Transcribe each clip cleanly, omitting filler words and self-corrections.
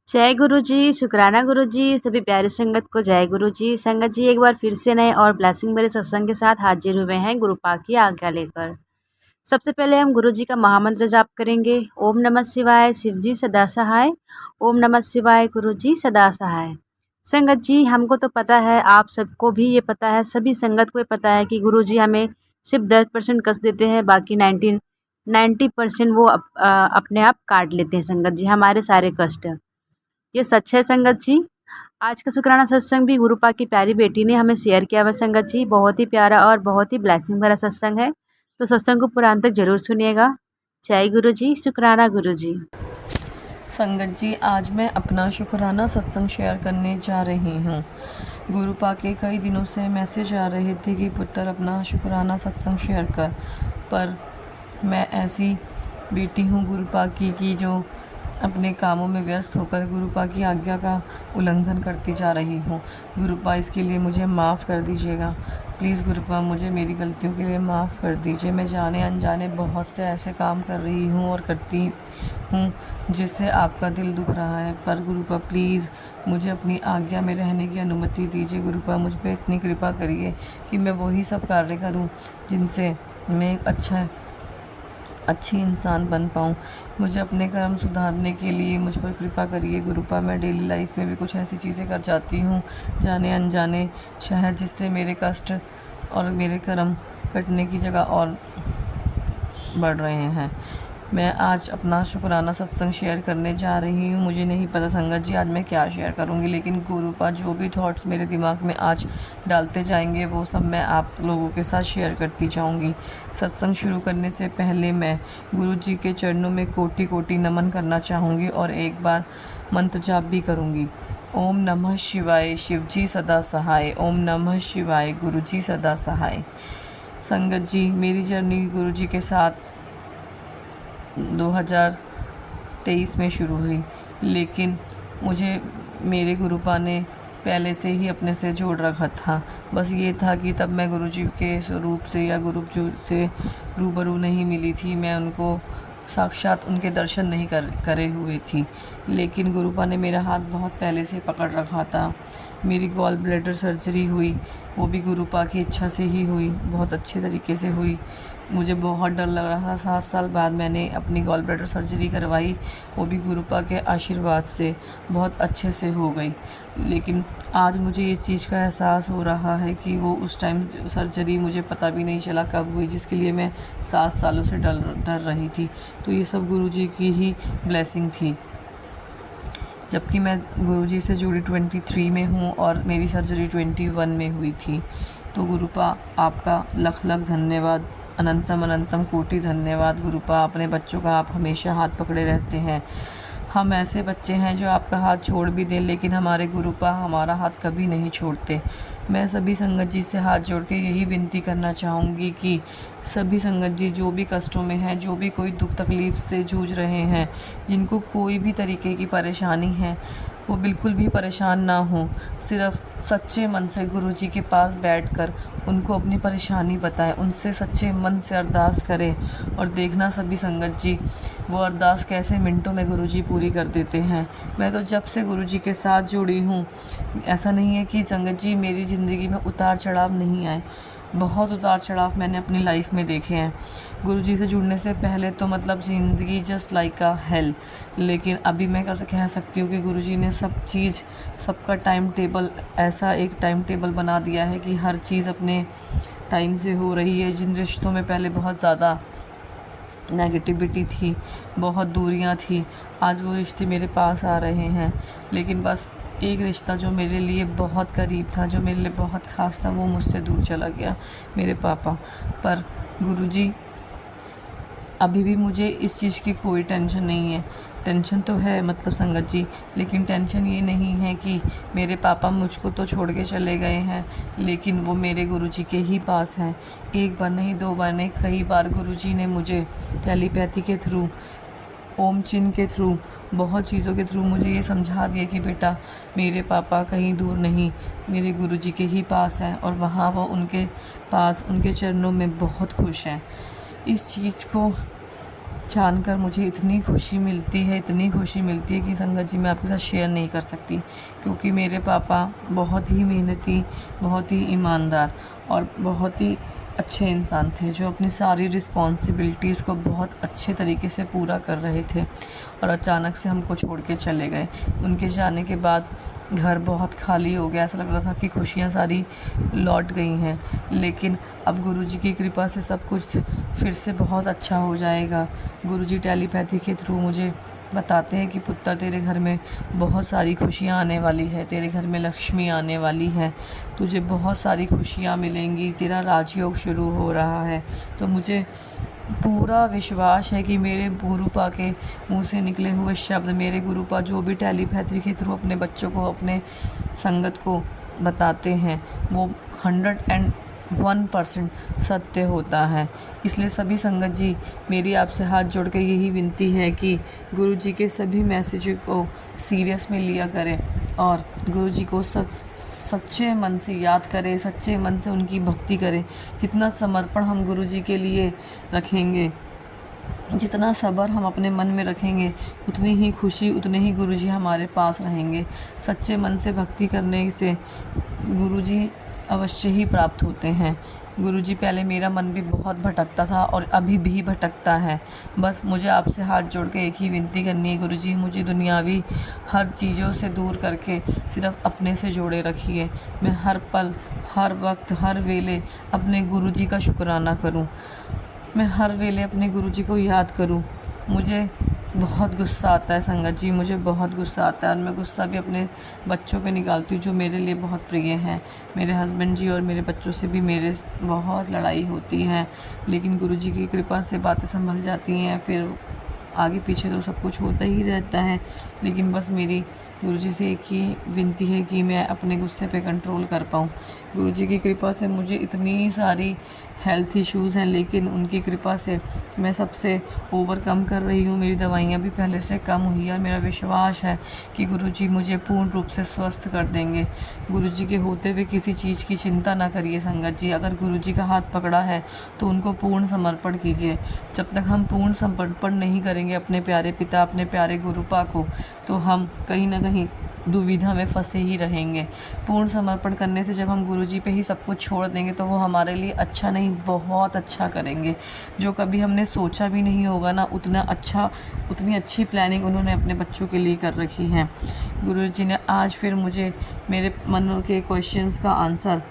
जय गुरु जी, शुक्राना गुरु जी, सभी प्यारी संगत को जय गुरु जी। संगत जी एक बार फिर से नए और ब्लेसिंग भरे सत्संग के साथ हाजिर हुए हैं गुरु पाक की आज्ञा लेकर। सबसे पहले हम गुरु जी का महामंत्र जाप करेंगे। ओम नमः शिवाय, शिव जी सदा सहाय। ओम नमः शिवाय, गुरु जी सदा सहाय। संगत जी हमको तो पता है, आप सबको भी ये पता है, सभी संगत को ये पता है कि गुरु जी हमें सिर्फ 10% कष्ट देते हैं, बाकी 90% वो अपने आप काट लेते हैं। संगत जी हमारे सारे कष्ट, ये सच है। संगत जी आज का शुक्राना सत्संग भी गुरु पाक की प्यारी बेटी ने हमें शेयर किया हुआ। संगत जी बहुत ही प्यारा और बहुत ही ब्लेसिंग भरा सत्संग है, तो सत्संग को पूरा अंत तक जरूर सुनिएगा। जय गुरु जी, शुक्राना गुरु जी। संगत जी आज मैं अपना शुक्राना सत्संग शेयर करने जा रही हूँ। गुरु पाक के कई दिनों से मैसेज आ रहे थे कि पुत्र अपना शुक्राना सत्संग शेयर कर, पर मैं ऐसी बेटी हूँ गुरु पाक की कि जो अपने कामों में व्यस्त होकर गुरु पाक की आज्ञा का उल्लंघन करती जा रही हूँ। गुरु पाक इसके लिए मुझे माफ़ कर दीजिएगा। प्लीज़ गुरु पाक मुझे मेरी गलतियों के लिए माफ़ कर दीजिए। मैं जाने अनजाने बहुत से ऐसे काम कर रही हूँ और करती हूँ जिससे आपका दिल दुख रहा है, पर गुरु पाक प्लीज़ मुझे अपनी आज्ञा में रहने की अनुमति दीजिए। गुरु पाक मुझ पर इतनी कृपा करिए कि मैं वही सब कार्य करूँ जिनसे मैं एक अच्छी इंसान बन पाऊँ। मुझे अपने कर्म सुधारने के लिए मुझ पर कृपा करिए गुरु पाक। मैं डेली लाइफ में भी कुछ ऐसी चीज़ें कर जाती हूँ जाने अनजाने, शायद जिससे मेरे कष्ट और मेरे कर्म कटने की जगह और बढ़ रहे हैं। मैं आज अपना शुक्राना सत्संग शेयर करने जा रही हूँ। मुझे नहीं पता संगत जी आज मैं क्या शेयर करूँगी, लेकिन गुरु पाक जो भी थॉट्स मेरे दिमाग में आज डालते जाएंगे वो सब मैं आप लोगों के साथ शेयर करती जाऊँगी। सत्संग शुरू करने से पहले मैं गुरु जी के चरणों में कोटि कोटि नमन करना चाहूँगी और एक बार मंत्र जाप भी करूँगी। ओम नमः शिवाय, शिव जी सदा सहाय। ओम नमः शिवाय, गुरु जी सदा सहाय। संगत जी मेरी जर्नी गुरु जी के साथ 2023 में शुरू हुई, लेकिन मुझे मेरे गुरुपा ने पहले से ही अपने से जोड़ रखा था। बस ये था कि तब मैं गुरुजी के स्वरूप से या गुरुजी से रूबरू नहीं मिली थी, मैं उनको साक्षात उनके दर्शन नहीं करे हुए थी। लेकिन गुरुपा ने मेरा हाथ बहुत पहले से पकड़ रखा था। मेरी गॉल ब्लैडर सर्जरी हुई, वो भी गुरुपा की इच्छा से ही हुई, बहुत अच्छे तरीके से हुई। मुझे बहुत डर लग रहा था। 7 साल बाद मैंने अपनी गॉल ब्लैडर सर्जरी करवाई, वो भी गुरुपा के आशीर्वाद से बहुत अच्छे से हो गई। लेकिन आज मुझे इस चीज़ का एहसास हो रहा है कि वो उस टाइम सर्जरी मुझे पता भी नहीं चला कब हुई, जिसके लिए मैं 7 सालों से डर रही थी। तो ये सब गुरुजी की ही ब्लेसिंग थी। जबकि मैं गुरुजी से जुड़ी 23 में हूँ और मेरी सर्जरी 21 में हुई थी। तो गुरुपा आपका लख लख धन्यवाद, अनंतम अनंतम कोटि धन्यवाद। गुरुपा अपने बच्चों का आप हमेशा हाथ पकड़े रहते हैं। हम ऐसे बच्चे हैं जो आपका हाथ छोड़ भी दें, लेकिन हमारे गुरुपा हमारा हाथ कभी नहीं छोड़ते। मैं सभी संगत जी से हाथ जोड़ के यही विनती करना चाहूँगी कि सभी संगत जी जो भी कष्टों में हैं, जो भी कोई दुख तकलीफ़ से जूझ रहे हैं, जिनको कोई भी तरीके की परेशानी है, वो बिल्कुल भी परेशान ना हो। सिर्फ़ सच्चे मन से गुरुजी के पास बैठकर उनको अपनी परेशानी बताएं, उनसे सच्चे मन से अरदास करें और देखना सभी संगत जी वो अरदास कैसे मिनटों में गुरुजी पूरी कर देते हैं। मैं तो जब से गुरुजी के साथ जुड़ी हूँ, ऐसा नहीं है कि संगत जी मेरी ज़िंदगी में उतार चढ़ाव नहीं आए, बहुत उतार चढ़ाव मैंने अपनी लाइफ में देखे हैं। गुरुजी से जुड़ने से पहले तो मतलब ज़िंदगी जस्ट लाइक अ हेल, लेकिन अभी मैं कह सकती हूँ कि गुरुजी ने सब चीज़, सबका टाइम टेबल, ऐसा एक टाइम टेबल बना दिया है कि हर चीज़ अपने टाइम से हो रही है। जिन रिश्तों में पहले बहुत ज़्यादा नेगेटिविटी थी, बहुत दूरियां थी, आज वो रिश्ते मेरे पास आ रहे हैं। लेकिन बस एक रिश्ता जो मेरे लिए बहुत करीब था, जो मेरे लिए बहुत ख़ास था, वो मुझसे दूर चला गया, मेरे पापा। पर गुरुजी अभी भी मुझे इस चीज़ की कोई टेंशन नहीं है। टेंशन तो है मतलब संगत जी, लेकिन टेंशन ये नहीं है कि मेरे पापा मुझको तो छोड़ के चले गए हैं, लेकिन वो मेरे गुरुजी के ही पास हैं। एक बार नहीं, 2 बार नहीं, कई बार गुरुजी ने मुझे टेलीपैथी के थ्रू, ओम चिन्ह के थ्रू, बहुत चीज़ों के थ्रू मुझे ये समझा दिया कि बेटा मेरे पापा कहीं दूर नहीं, मेरे गुरुजी के ही पास हैं और वहाँ वो उनके पास, उनके चरणों में बहुत खुश हैं। इस चीज़ को जानकर मुझे इतनी खुशी मिलती है, इतनी खुशी मिलती है कि संगत जी मैं आपके साथ शेयर नहीं कर सकती। क्योंकि मेरे पापा बहुत ही मेहनती, बहुत ही ईमानदार और बहुत ही अच्छे इंसान थे, जो अपनी सारी रिस्पॉन्सिबिलिटीज़ को बहुत अच्छे तरीके से पूरा कर रहे थे और अचानक से हमको छोड़ के चले गए। उनके जाने के बाद घर बहुत खाली हो गया, ऐसा लग रहा था कि खुशियाँ सारी लौट गई हैं। लेकिन अब गुरुजी की कृपा से सब कुछ फिर से बहुत अच्छा हो जाएगा। गुरुजी टेलीपैथी के थ्रू मुझे बताते हैं कि पुत्र तेरे घर में बहुत सारी खुशियाँ आने वाली है, तेरे घर में लक्ष्मी आने वाली है, तुझे बहुत सारी खुशियाँ मिलेंगी, तेरा राजयोग शुरू हो रहा है। तो मुझे पूरा विश्वास है कि मेरे गुरुपा के मुंह से निकले हुए शब्द, मेरे गुरुपा जो भी टेलीपैथी के थ्रू अपने बच्चों को, अपने संगत को बताते हैं, वो 101% सत्य होता है। इसलिए सभी संगत जी, मेरी आपसे हाथ जोड़ के यही विनती है कि गुरुजी के सभी मैसेज को सीरियस में लिया करें और गुरुजी को सच्चे मन से याद करें, सच्चे मन से उनकी भक्ति करें। जितना समर्पण हम गुरुजी के लिए रखेंगे, जितना सब्र हम अपने मन में रखेंगे, उतनी ही खुशी, उतने ही गुरुजी हमारे पास रहेंगे। सच्चे मन से भक्ति करने से गुरुजी अवश्य ही प्राप्त होते हैं। गुरुजी, पहले मेरा मन भी बहुत भटकता था और अभी भी भटकता है। बस मुझे आपसे हाथ जोड़ के एक ही विनती करनी है, गुरुजी मुझे दुनियावी हर चीज़ों से दूर करके सिर्फ अपने से जोड़े रखिए। मैं हर पल, हर वक्त, हर वेले अपने गुरुजी का शुक्राना करूं। मैं हर वेले अपने गुरुजी को याद करूं। मुझे बहुत गुस्सा आता है संगत जी, मुझे बहुत गुस्सा आता है और मैं गुस्सा भी अपने बच्चों पे निकालती हूँ, जो मेरे लिए बहुत प्रिय हैं। मेरे हस्बैंड जी और मेरे बच्चों से भी मेरे बहुत लड़ाई होती है, लेकिन गुरुजी की कृपा से बातें संभल जाती हैं। फिर आगे पीछे तो सब कुछ होता ही रहता है, लेकिन बस मेरी गुरुजी से एक ही विनती है कि मैं अपने गुस्से पे कंट्रोल कर पाऊँ। गुरुजी की कृपा से मुझे इतनी सारी हेल्थ इश्यूज़ हैं, लेकिन उनकी कृपा से मैं सबसे ओवरकम कर रही हूँ। मेरी दवाइयाँ भी पहले से कम हुई है और मेरा विश्वास है कि गुरुजी मुझे पूर्ण रूप से स्वस्थ कर देंगे। गुरुजी के होते हुए किसी चीज़ की चिंता ना करिए संगत जी। अगर गुरुजी का हाथ पकड़ा है तो उनको पूर्ण समर्पण कीजिए। जब तक हम पूर्ण समर्पण नहीं करेंगे अपने प्यारे पिता, अपने प्यारे गुरुपा को, तो हम कहीं ना कहीं दुविधा में फंसे ही रहेंगे। पूर्ण समर्पण करने से जब हम गुरुजी पे ही सब कुछ छोड़ देंगे तो वो हमारे लिए अच्छा नहीं, बहुत अच्छा करेंगे। जो कभी हमने सोचा भी नहीं होगा ना, उतना अच्छा, उतनी अच्छी प्लानिंग उन्होंने अपने बच्चों के लिए कर रखी है। गुरुजी ने आज फिर मुझे मेरे मन के क्वेश्चंस का आंसर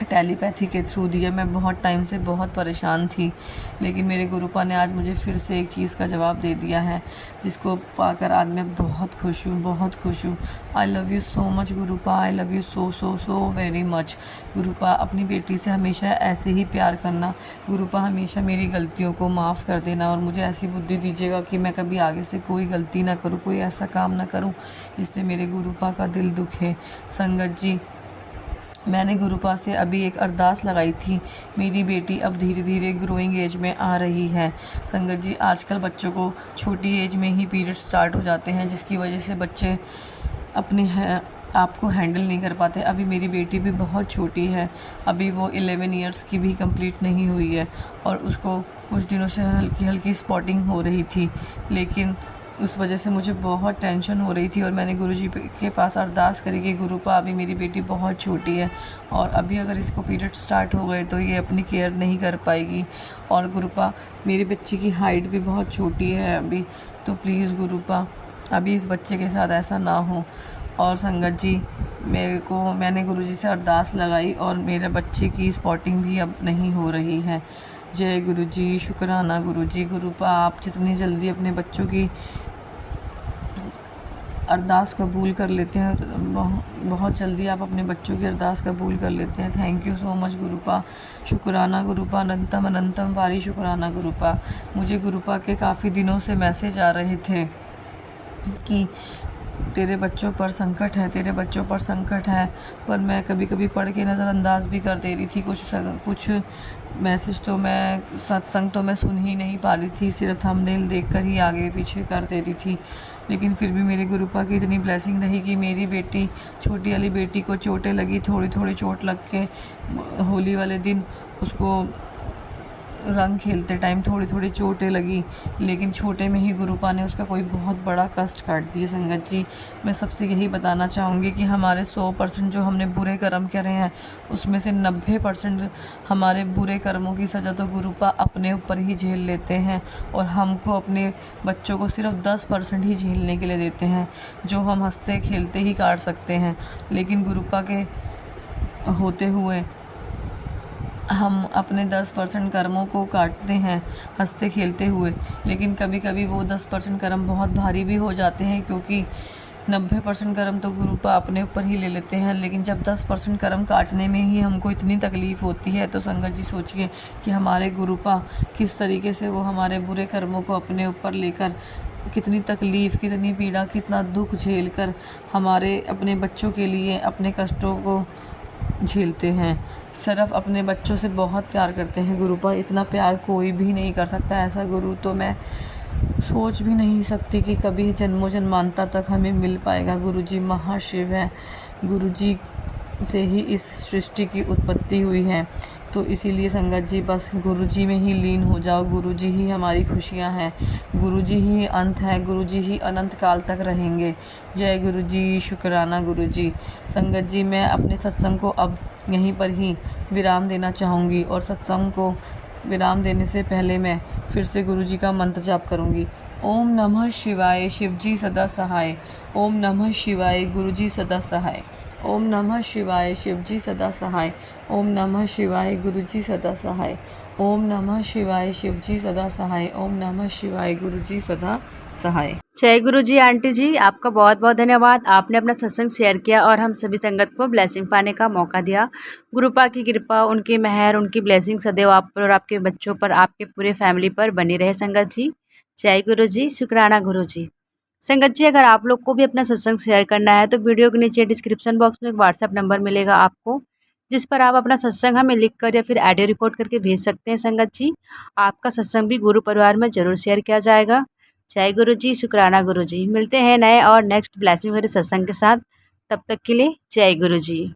टेलीपैथी के थ्रू दिया। मैं बहुत टाइम से बहुत परेशान थी, लेकिन मेरे गुरुपा ने आज मुझे फिर से एक चीज़ का जवाब दे दिया है, जिसको पाकर आज मैं बहुत खुश हूँ, बहुत खुश हूँ। I love you so much Gurupa, I love you so so so very much. Gurupa, अपनी बेटी से हमेशा ऐसे ही प्यार करना। गुरुपा, हमेशा मेरी गलतियों को माफ़ कर देना और मुझे ऐसी बुद्धि दीजिएगा कि मैं कभी आगे से कोई गलती ना करूँ, कोई ऐसा काम ना करूँ जिससे मेरे गुरुपा का दिल दुखे। संगत जी, मैंने गुरुपा से अभी एक अरदास लगाई थी। मेरी बेटी अब धीरे धीरे ग्रोइंग एज में आ रही है। संगत जी, आजकल बच्चों को छोटी एज में ही पीरियड स्टार्ट हो जाते हैं, जिसकी वजह से बच्चे अपने आप को हैंडल नहीं कर पाते। अभी मेरी बेटी भी बहुत छोटी है, अभी वो 11 इयर्स की भी कंप्लीट नहीं हुई है और उसको कुछ दिनों से हल्की हल्की स्पॉटिंग हो रही थी, लेकिन उस वजह से मुझे बहुत टेंशन हो रही थी और मैंने गुरुजी के पास अरदास करी कि गुरुपा, अभी मेरी बेटी बहुत छोटी है और अभी अगर इसको पीरियड स्टार्ट हो गए तो ये अपनी केयर नहीं कर पाएगी। और गुरुपा, मेरी बच्ची की हाइट भी बहुत छोटी है अभी, तो प्लीज़ गुरुपा, अभी इस बच्चे के साथ ऐसा ना हो। और संगत जी, मैंने गुरुजी से अरदास लगाई और मेरे बच्चे की स्पॉटिंग भी अब नहीं हो रही है। जय गुरुजी, शुक्राना गुरुजी। गुरुपा, आप जितनी जल्दी अपने बच्चों की अरदास कबूल कर लेते हैं, तो बहुत जल्दी आप अपने बच्चों की अरदास कबूल कर लेते हैं। थैंक यू सो मच गुरुपा, शुक्राना गुरुपा, अनंतम अनंतम वारी शुक्राना गुरुपा। मुझे गुरुपा के काफ़ी दिनों से मैसेज आ रहे थे कि तेरे बच्चों पर संकट है, तेरे बच्चों पर संकट है, पर मैं कभी कभी पढ़ के नज़रअंदाज भी कर दे रही थी। कुछ मैसेज तो मैं, सत्संग तो मैं सुन ही नहीं पा रही थी, सिर्फ थंबनेल देखकर ही आगे पीछे कर दे रही थी। लेकिन फिर भी मेरे गुरुपा की इतनी ब्लेसिंग रही कि मेरी बेटी, छोटी वाली बेटी को चोटें लगी, थोड़ी थोड़ी चोट लग के होली वाले दिन उसको रंग खेलते टाइम थोड़ी थोड़ी चोटें लगी, लेकिन छोटे में ही गुरुपा ने उसका कोई बहुत बड़ा कष्ट काट दिया। संगत जी, मैं सबसे यही बताना चाहूँगी कि हमारे 100% जो हमने बुरे कर्म करे हैं, उसमें से 90% हमारे बुरे कर्मों की सज़ा तो गुरुपा अपने ऊपर ही झेल लेते हैं, और हमको अपने बच्चों को सिर्फ 10% ही झेलने के लिए देते हैं, जो हम हंसते खेलते ही काट सकते हैं। लेकिन गुरुपा के होते हुए हम अपने 10% कर्मों को काटते हैं हंसते खेलते हुए, लेकिन कभी कभी वो 10% कर्म बहुत भारी भी हो जाते हैं, क्योंकि 90% कर्म तो गुरुपा अपने ऊपर ही ले लेते हैं। लेकिन जब 10% कर्म काटने में ही हमको इतनी तकलीफ़ होती है, तो संगत जी सोचिए कि हमारे गुरुपा किस तरीके से वो हमारे बुरे कर्मों को अपने ऊपर लेकर कितनी तकलीफ़, कितनी पीड़ा, कितना दुख झेल कर हमारे अपने बच्चों के लिए अपने कष्टों को झेलते हैं। सिर्फ अपने बच्चों से बहुत प्यार करते हैं गुरुपा, इतना प्यार कोई भी नहीं कर सकता। ऐसा गुरु तो मैं सोच भी नहीं सकती कि कभी जन्मों जन्मांतर तक हमें मिल पाएगा। गुरुजी महाशिव है, गुरुजी से ही इस सृष्टि की उत्पत्ति हुई है। तो इसीलिए संगत जी, बस गुरुजी में ही लीन हो जाओ। गुरुजी ही हमारी खुशियाँ हैं, गुरुजी ही अंत है, गुरुजी ही अनंत काल तक रहेंगे। जय गुरुजी, शुक्राना गुरुजी। संगत जी, मैं अपने सत्संग को अब यहीं पर ही विराम देना चाहूँगी, और सत्संग को विराम देने से पहले मैं फिर से गुरुजी का मंत्र जाप करूँगी। ओम नमः शिवाय, शिवजी सदा सहाय। ओम नमः शिवाय, गुरुजी सदा सहाय। ओम नमः शिवाय, शिवजी सदा सहाय। ओम नमः शिवाय, गुरुजी सदा सहाय। ओम नमः शिवाय, शिवजी सदा सहाय। ओम नमः शिवाय, गुरुजी सदा सहाय। जय गुरु जी। आंटी जी, आपका बहुत बहुत धन्यवाद। आपने अपना सत्संग शेयर किया और हम सभी संगत को ब्लेसिंग पाने का मौका दिया। गुरुपा की कृपा, उनकी मेहर, उनकी ब्लेसिंग सदैव आप पर और आपके बच्चों पर, आपके पूरे फैमिली पर बनी रहे संगत जी। जय गुरु जी, शुक्राना गुरु जी। संगत जी, अगर आप लोग को भी अपना सत्संग शेयर करना है तो वीडियो के नीचे डिस्क्रिप्शन बॉक्स में एक व्हाट्सएप नंबर मिलेगा आपको, जिस पर आप अपना सत्संग हमें लिख कर या फिर ऑडियो रिकॉर्ड करके भेज सकते हैं संगत जी। आपका सत्संग भी गुरु परिवार में जरूर शेयर किया जाएगा। जय गुरु जी, शुक्राना गुरु जी। मिलते हैं नए और नेक्स्ट ब्लेसिंग भरे सत्संग के साथ। तब तक के लिए जय गुरु जी।